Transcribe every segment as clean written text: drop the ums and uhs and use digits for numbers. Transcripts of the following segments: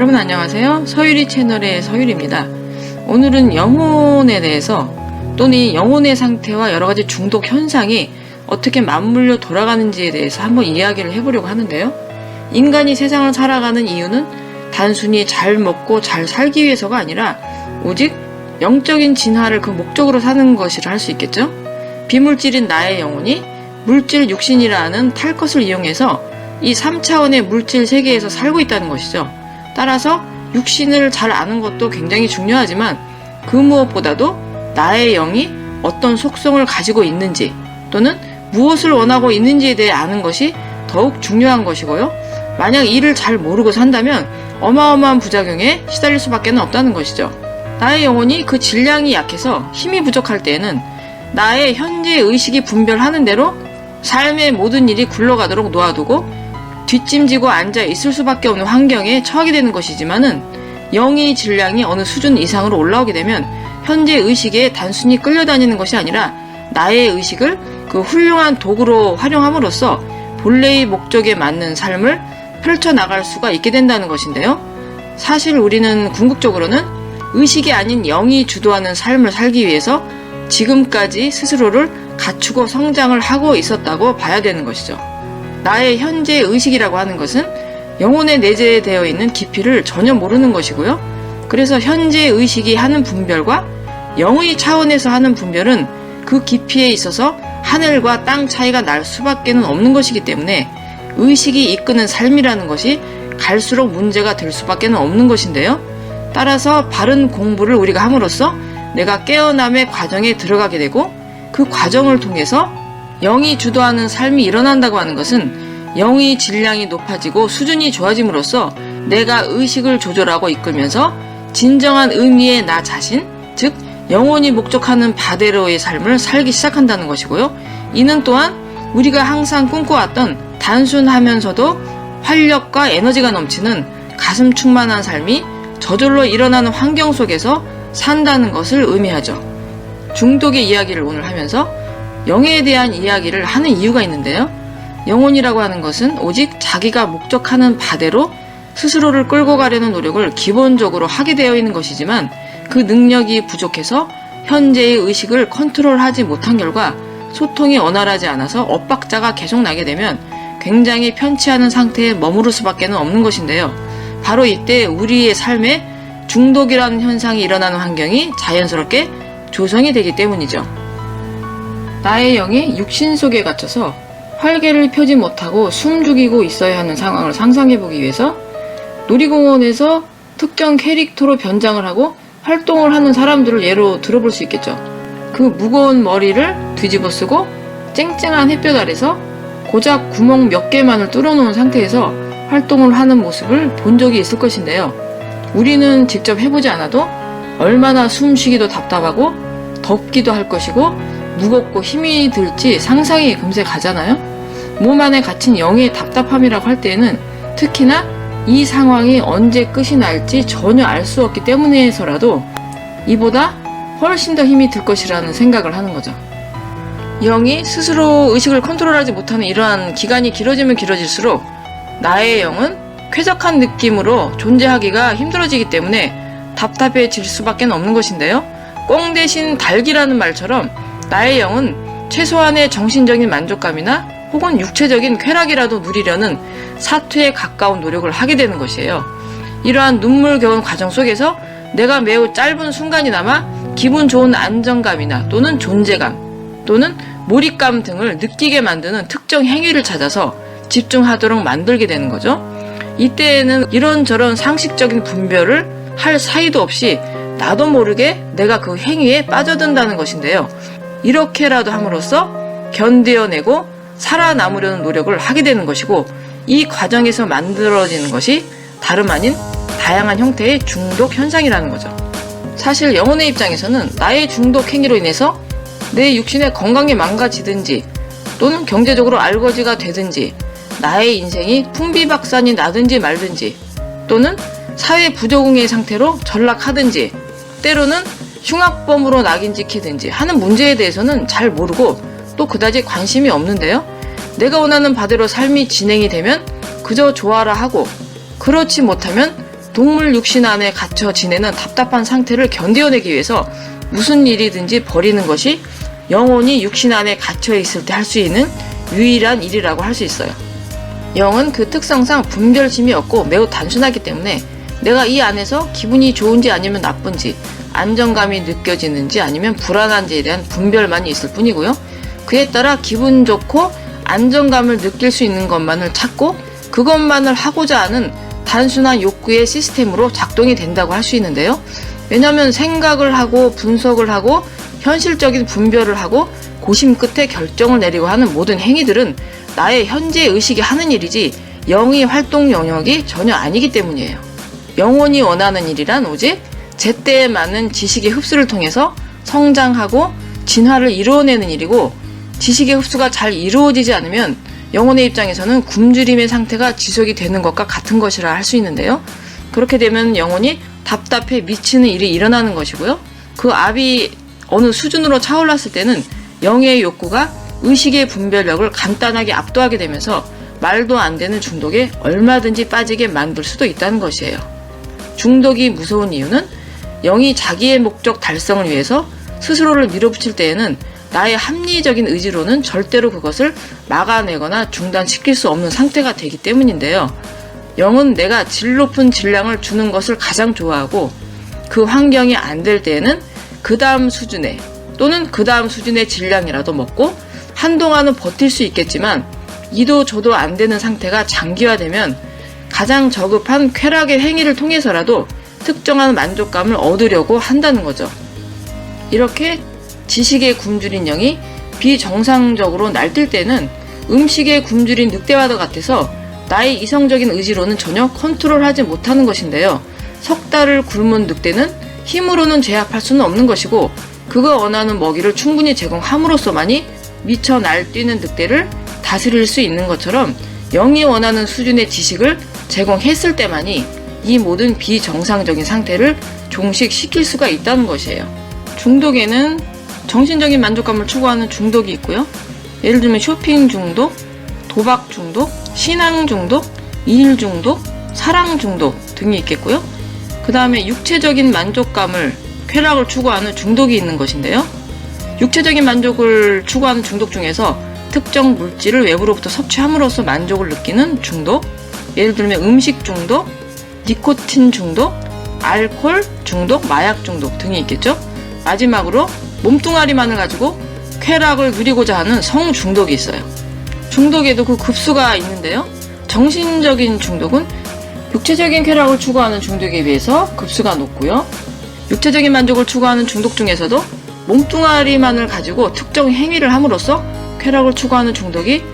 여러분 안녕하세요. 서유리 채널의 서유리입니다. 오늘은 영혼에 대해서 또는 영혼의 상태와 여러가지 중독 현상이 어떻게 맞물려 돌아가는지에 대해서 한번 이야기를 해보려고 하는데요. 인간이 세상을 살아가는 이유는 단순히 잘 먹고 잘 살기 위해서가 아니라 오직 영적인 진화를 그 목적으로 사는 것이라 할 수 있겠죠. 비물질인 나의 영혼이 물질 육신이라는 탈 것을 이용해서 이 3차원의 물질 세계에서 살고 있다는 것이죠. 따라서 육신을 잘 아는 것도 굉장히 중요하지만 그 무엇보다도 나의 영이 어떤 속성을 가지고 있는지 또는 무엇을 원하고 있는지에 대해 아는 것이 더욱 중요한 것이고요. 만약 이를 잘 모르고 산다면 어마어마한 부작용에 시달릴 수밖에 없다는 것이죠. 나의 영혼이 그 질량이 약해서 힘이 부족할 때에는 나의 현재 의식이 분별하는 대로 삶의 모든 일이 굴러가도록 놓아두고 뒷짐지고 앉아 있을 수밖에 없는 환경에 처하게 되는 것이지만은 영의 질량이 어느 수준 이상으로 올라오게 되면 현재 의식에 단순히 끌려다니는 것이 아니라 나의 의식을 그 훌륭한 도구로 활용함으로써 본래의 목적에 맞는 삶을 펼쳐나갈 수가 있게 된다는 것인데요. 사실 우리는 궁극적으로는 의식이 아닌 영이 주도하는 삶을 살기 위해서 지금까지 스스로를 갖추고 성장을 하고 있었다고 봐야 되는 것이죠. 나의 현재 의식이라고 하는 것은 영혼에 내재되어 있는 깊이를 전혀 모르는 것이고요. 그래서 현재 의식이 하는 분별과 영의 차원에서 하는 분별은 그 깊이에 있어서 하늘과 땅 차이가 날 수밖에 없는 것이기 때문에 의식이 이끄는 삶이라는 것이 갈수록 문제가 될 수밖에 없는 것인데요. 따라서 바른 공부를 우리가 함으로써 내가 깨어남의 과정에 들어가게 되고 그 과정을 통해서 영이 주도하는 삶이 일어난다고 하는 것은 영의 질량이 높아지고 수준이 좋아짐으로써 내가 의식을 조절하고 이끌면서 진정한 의미의 나 자신, 즉 영혼이 목적하는 바대로의 삶을 살기 시작한다는 것이고요. 이는 또한 우리가 항상 꿈꿔왔던 단순하면서도 활력과 에너지가 넘치는 가슴 충만한 삶이 저절로 일어나는 환경 속에서 산다는 것을 의미하죠. 중독의 이야기를 오늘 하면서 영에 대한 이야기를 하는 이유가 있는데요. 영혼이라고 하는 것은 오직 자기가 목적하는 바대로 스스로를 끌고 가려는 노력을 기본적으로 하게 되어 있는 것이지만 그 능력이 부족해서 현재의 의식을 컨트롤하지 못한 결과 소통이 원활하지 않아서 엇박자가 계속 나게 되면 굉장히 편치 않은 상태에 머무를 수밖에 없는 것인데요. 바로 이때 우리의 삶에 중독이라는 현상이 일어나는 환경이 자연스럽게 조성이 되기 때문이죠. 나의 영이 육신 속에 갇혀서 활개를 펴지 못하고 숨죽이고 있어야 하는 상황을 상상해보기 위해서 놀이공원에서 특정 캐릭터로 변장을 하고 활동을 하는 사람들을 예로 들어볼 수 있겠죠. 그 무거운 머리를 뒤집어 쓰고 쨍쨍한 햇볕 아래서 고작 구멍 몇 개만을 뚫어놓은 상태에서 활동을 하는 모습을 본 적이 있을 것인데요. 우리는 직접 해보지 않아도 얼마나 숨쉬기도 답답하고 덥기도 할 것이고 무겁고 힘이 들지 상상이 금세 가잖아요. 몸 안에 갇힌 영의 답답함이라고 할 때에는 특히나 이 상황이 언제 끝이 날지 전혀 알 수 없기 때문에서라도 이보다 훨씬 더 힘이 들 것이라는 생각을 하는 거죠. 영이 스스로 의식을 컨트롤하지 못하는 이러한 기간이 길어지면 길어질수록 나의 영은 쾌적한 느낌으로 존재하기가 힘들어지기 때문에 답답해질 수밖에 없는 것인데요. 꽁 대신 닭이라는 말처럼 나의 영은 최소한의 정신적인 만족감이나 혹은 육체적인 쾌락이라도 누리려는 사퇴에 가까운 노력을 하게 되는 것이에요. 이러한 눈물겨운 과정 속에서 내가 매우 짧은 순간이나마 기분 좋은 안정감이나 또는 존재감 또는 몰입감 등을 느끼게 만드는 특정 행위를 찾아서 집중하도록 만들게 되는 거죠. 이때에는 이런저런 상식적인 분별을 할 사이도 없이 나도 모르게 내가 그 행위에 빠져든다는 것인데요. 이렇게라도 함으로써 견뎌내고 살아남으려는 노력을 하게 되는 것이고 이 과정에서 만들어지는 것이 다름 아닌 다양한 형태의 중독 현상이라는 거죠. 사실 영혼의 입장에서는 나의 중독 행위로 인해서 내 육신의 건강이 망가지든지 또는 경제적으로 알거지가 되든지 나의 인생이 풍비박산이 나든지 말든지 또는 사회 부적응의 상태로 전락하든지 때로는 흉악범으로 낙인 찍히든지 하는 문제에 대해서는 잘 모르고 또 그다지 관심이 없는데요. 내가 원하는 바대로 삶이 진행이 되면 그저 좋아라 하고 그렇지 못하면 동물 육신 안에 갇혀 지내는 답답한 상태를 견뎌내기 위해서 무슨 일이든지 버리는 것이 영혼이 육신 안에 갇혀 있을 때 할 수 있는 유일한 일이라고 할 수 있어요. 영은 그 특성상 분별심이 없고 매우 단순하기 때문에 내가 이 안에서 기분이 좋은지 아니면 나쁜지, 안정감이 느껴지는지 아니면 불안한지에 대한 분별만이 있을 뿐이고요. 그에 따라 기분 좋고 안정감을 느낄 수 있는 것만을 찾고 그것만을 하고자 하는 단순한 욕구의 시스템으로 작동이 된다고 할 수 있는데요. 왜냐하면 생각을 하고 분석을 하고 현실적인 분별을 하고 고심 끝에 결정을 내리고 하는 모든 행위들은 나의 현재 의식이 하는 일이지 영의 활동 영역이 전혀 아니기 때문이에요. 영혼이 원하는 일이란 오직 제때에 맞는 지식의 흡수를 통해서 성장하고 진화를 이루어내는 일이고, 지식의 흡수가 잘 이루어지지 않으면 영혼의 입장에서는 굶주림의 상태가 지속이 되는 것과 같은 것이라 할 수 있는데요. 그렇게 되면 영혼이 답답해 미치는 일이 일어나는 것이고요. 그 압이 어느 수준으로 차올랐을 때는 영의 욕구가 의식의 분별력을 간단하게 압도하게 되면서 말도 안 되는 중독에 얼마든지 빠지게 만들 수도 있다는 것이에요. 중독이 무서운 이유는 영이 자기의 목적 달성을 위해서 스스로를 밀어붙일 때에는 나의 합리적인 의지로는 절대로 그것을 막아내거나 중단시킬 수 없는 상태가 되기 때문인데요. 영은 내가 질 높은 질량을 주는 것을 가장 좋아하고, 그 환경이 안 될 때에는 그 다음 수준의 또는 그 다음 수준의 질량이라도 먹고 한동안은 버틸 수 있겠지만 이도 저도 안 되는 상태가 장기화되면 가장 저급한 쾌락의 행위를 통해서라도 특정한 만족감을 얻으려고 한다는 거죠. 이렇게 지식에 굶주린 영이 비정상적으로 날뛸 때는 음식에 굶주린 늑대와도 같아서 나의 이성적인 의지로는 전혀 컨트롤하지 못하는 것인데요. 석 달을 굶은 늑대는 힘으로는 제압할 수는 없는 것이고, 그가 원하는 먹이를 충분히 제공함으로써만이 미쳐 날뛰는 늑대를 다스릴 수 있는 것처럼 영이 원하는 수준의 지식을 제공했을 때만이 이 모든 비정상적인 상태를 종식시킬 수가 있다는 것이에요. 중독에는 정신적인 만족감을 추구하는 중독이 있고요. 예를 들면 쇼핑 중독, 도박 중독, 신앙 중독, 일 중독, 사랑 중독 등이 있겠고요. 그 다음에 육체적인 만족감을, 쾌락을 추구하는 중독이 있는 것인데요. 육체적인 만족을 추구하는 중독 중에서 특정 물질을 외부로부터 섭취함으로써 만족을 느끼는 중독, 예를 들면 음식 중독, 니코틴 중독, 알코올 중독, 마약 중독 등이 있겠죠. 마지막으로 몸뚱아리만을 가지고 쾌락을 누리고자 하는 성 중독이 있어요. 중독에도 그 급수가 있는데요. 정신적인 중독은 육체적인 쾌락을 추구하는 중독에 비해서 급수가 높고요. 육체적인 만족을 추구하는 중독 중에서도 몸뚱아리만을 가지고 특정 행위를 함으로써 쾌락을 추구하는 중독이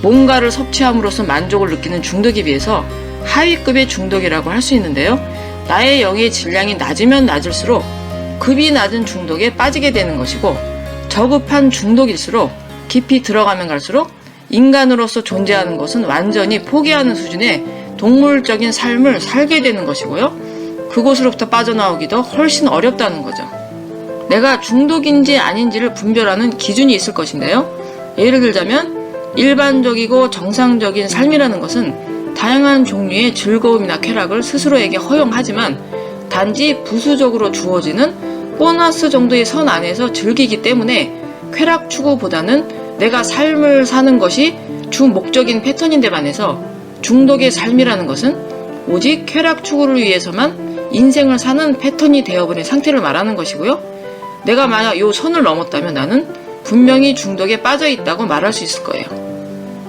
뭔가를 섭취함으로써 만족을 느끼는 중독에 비해서 하위급의 중독이라고 할 수 있는데요. 나의 영의 질량이 낮으면 낮을수록 급이 낮은 중독에 빠지게 되는 것이고, 저급한 중독일수록 깊이 들어가면 갈수록 인간으로서 존재하는 것은 완전히 포기하는 수준의 동물적인 삶을 살게 되는 것이고요. 그곳으로부터 빠져나오기도 훨씬 어렵다는 거죠. 내가 중독인지 아닌지를 분별하는 기준이 있을 것인데요. 예를 들자면 일반적이고 정상적인 삶이라는 것은 다양한 종류의 즐거움이나 쾌락을 스스로에게 허용하지만 단지 부수적으로 주어지는 보너스 정도의 선 안에서 즐기기 때문에 쾌락 추구보다는 내가 삶을 사는 것이 주 목적인 패턴인데 반해서 중독의 삶이라는 것은 오직 쾌락 추구를 위해서만 인생을 사는 패턴이 되어버린 상태를 말하는 것이고요. 내가 만약 이 선을 넘었다면 나는 분명히 중독에 빠져 있다고 말할 수 있을 거예요.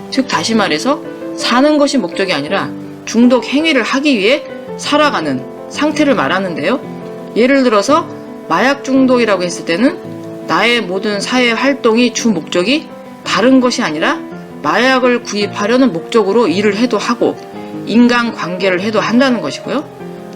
즉 다시 말해서 사는 것이 목적이 아니라 중독 행위를 하기 위해 살아가는 상태를 말하는데요. 예를 들어서 마약 중독이라고 했을 때는 나의 모든 사회 활동이 주 목적이 다른 것이 아니라 마약을 구입하려는 목적으로 일을 해도 하고 인간관계를 해도 한다는 것이고요.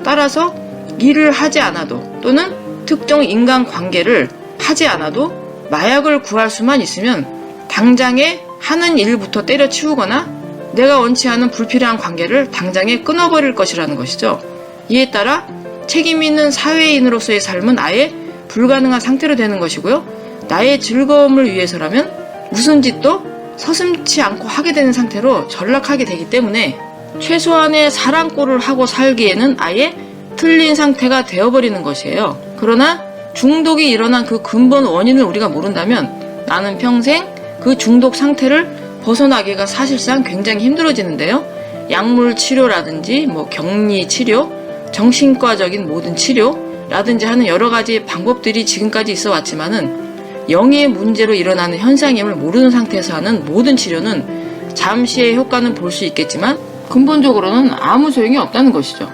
따라서 일을 하지 않아도 또는 특정 인간관계를 하지 않아도 마약을 구할 수만 있으면 당장에 하는 일부터 때려치우거나 내가 원치 않은 불필요한 관계를 당장에 끊어버릴 것이라는 것이죠. 이에 따라 책임 있는 사회인으로서의 삶은 아예 불가능한 상태로 되는 것이고요. 나의 즐거움을 위해서라면 무슨 짓도 서슴지 않고 하게 되는 상태로 전락하게 되기 때문에 최소한의 사랑꼴을 하고 살기에는 아예 틀린 상태가 되어버리는 것이에요. 그러나 중독이 일어난 그 근본 원인을 우리가 모른다면 나는 평생 그 중독 상태를 벗어나기가 사실상 굉장히 힘들어지는데요. 약물 치료라든지 격리 치료, 정신과적인 모든 치료라든지 하는 여러 가지 방법들이 지금까지 있어 왔지만은 영의 문제로 일어나는 현상임을 모르는 상태에서 하는 모든 치료는 잠시의 효과는 볼 수 있겠지만 근본적으로는 아무 소용이 없다는 것이죠.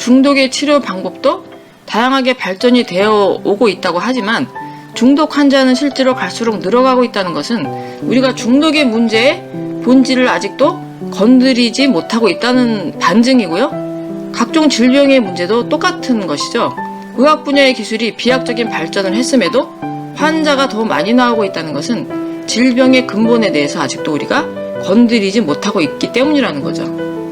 중독의 치료 방법도 다양하게 발전이 되어 오고 있다고 하지만 중독 환자는 실제로 갈수록 늘어가고 있다는 것은 우리가 중독의 문제의 본질을 아직도 건드리지 못하고 있다는 반증이고요. 각종 질병의 문제도 똑같은 것이죠. 의학 분야의 기술이 비약적인 발전을 했음에도 환자가 더 많이 나오고 있다는 것은 질병의 근본에 대해서 아직도 우리가 건드리지 못하고 있기 때문이라는 거죠.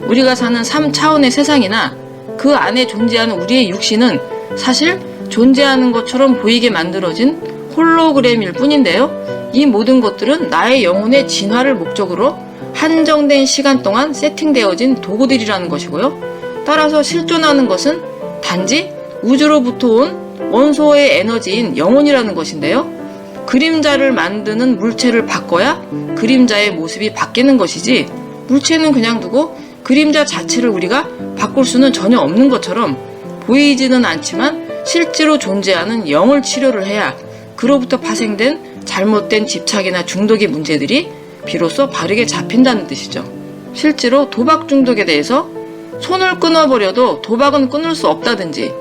우리가 사는 3차원의 세상이나 그 안에 존재하는 우리의 육신은 사실 존재하는 것처럼 보이게 만들어진 홀로그램일 뿐인데요. 이 모든 것들은 나의 영혼의 진화를 목적으로 한정된 시간 동안 세팅되어진 도구들이라는 것이고요. 따라서 실존하는 것은 단지 우주로부터 온 원소의 에너지인 영혼이라는 것인데요. 그림자를 만드는 물체를 바꿔야 그림자의 모습이 바뀌는 것이지 물체는 그냥 두고 그림자 자체를 우리가 바꿀 수는 전혀 없는 것처럼 보이지는 않지만 실제로 존재하는 영을 치료를 해야 그로부터 파생된 잘못된 집착이나 중독의 문제들이 비로소 바르게 잡힌다는 뜻이죠. 실제로 도박 중독에 대해서 손을 끊어버려도 도박은 끊을 수 없다든지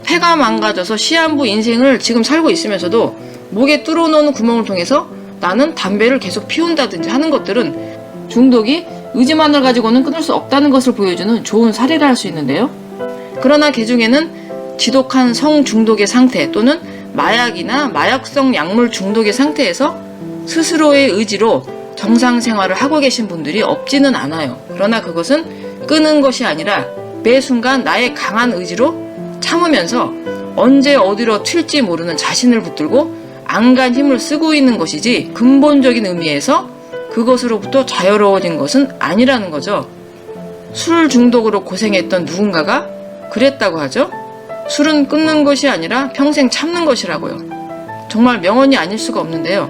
폐가 망가져서 시한부 인생을 지금 살고 있으면서도 목에 뚫어놓은 구멍을 통해서 나는 담배를 계속 피운다든지 하는 것들은 중독이 의지만을 가지고는 끊을 수 없다는 것을 보여주는 좋은 사례라 할 수 있는데요. 그러나 그 중에는 지독한 성중독의 상태 또는 마약이나 마약성 약물 중독의 상태에서 스스로의 의지로 정상 생활을 하고 계신 분들이 없지는 않아요. 그러나 그것은 끄는 것이 아니라 매 순간 나의 강한 의지로 참으면서 언제 어디로 튈지 모르는 자신을 붙들고 안간 힘을 쓰고 있는 것이지 근본적인 의미에서 그것으로부터 자유로워진 것은 아니라는 거죠. 술 중독으로 고생했던 누군가가 그랬다고 하죠. 술은 끊는 것이 아니라 평생 참는 것이라고요. 정말 명언이 아닐 수가 없는데요.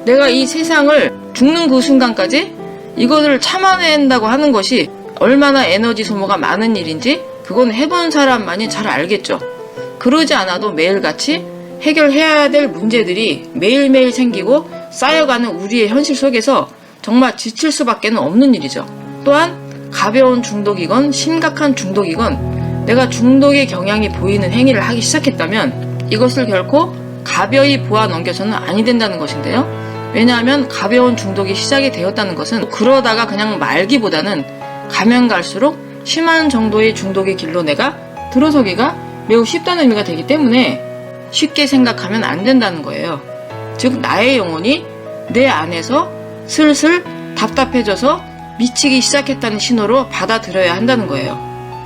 내가 이 세상을 죽는 그 순간까지 이것을 참아낸다고 하는 것이 얼마나 에너지 소모가 많은 일인지 그건 해본 사람만이 잘 알겠죠. 그러지 않아도 매일같이 해결해야 될 문제들이 매일매일 생기고 쌓여가는 우리의 현실 속에서 정말 지칠 수밖에 없는 일이죠. 또한 가벼운 중독이건 심각한 중독이건 내가 중독의 경향이 보이는 행위를 하기 시작했다면 이것을 결코 가벼이 보아 넘겨서는 아니 된다는 것인데요. 왜냐하면 가벼운 중독이 시작이 되었다는 것은 그러다가 그냥 말기보다는 가면 갈수록 심한 정도의 중독의 길로 내가 들어서기가 매우 쉽다는 의미가 되기 때문에 쉽게 생각하면 안 된다는 거예요. 즉 나의 영혼이 내 안에서 슬슬 답답해져서 미치기 시작했다는 신호로 받아들여야 한다는 거예요.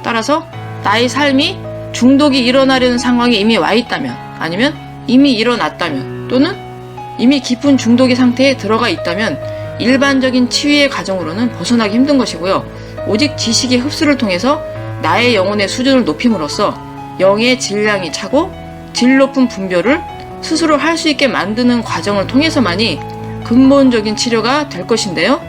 따라서 나의 삶이 중독이 일어나려는 상황에 이미 와 있다면 아니면 이미 일어났다면 또는 이미 깊은 중독의 상태에 들어가 있다면 일반적인 치유의 과정으로는 벗어나기 힘든 것이고요. 오직 지식의 흡수를 통해서 나의 영혼의 수준을 높임으로써 영의 질량이 차고 질 높은 분별을 스스로 할 수 있게 만드는 과정을 통해서만이 근본적인 치료가 될 것인데요.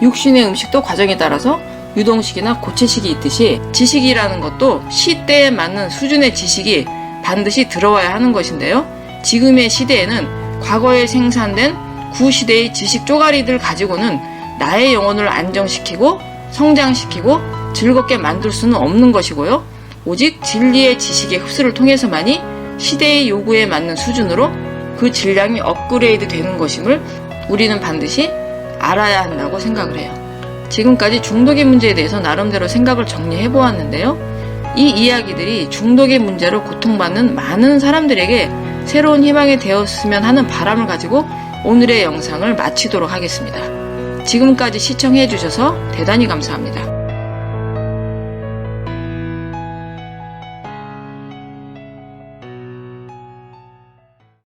육신의 음식도 과정에 따라서 유동식이나 고체식이 있듯이 지식이라는 것도 시대에 맞는 수준의 지식이 반드시 들어와야 하는 것인데요. 지금의 시대에는 과거에 생산된 구시대의 지식 쪼가리들 가지고는 나의 영혼을 안정시키고 성장시키고 즐겁게 만들 수는 없는 것이고요. 오직 진리의 지식의 흡수를 통해서만이 시대의 요구에 맞는 수준으로 그 질량이 업그레이드 되는 것임을 우리는 반드시 알아야 한다고 생각을 해요. 지금까지 중독의 문제에 대해서 나름대로 생각을 정리해 보았는데요. 이 이야기들이 중독의 문제로 고통받는 많은 사람들에게 새로운 희망이 되었으면 하는 바람을 가지고 오늘의 영상을 마치도록 하겠습니다. 지금까지 시청해 주셔서 대단히 감사합니다.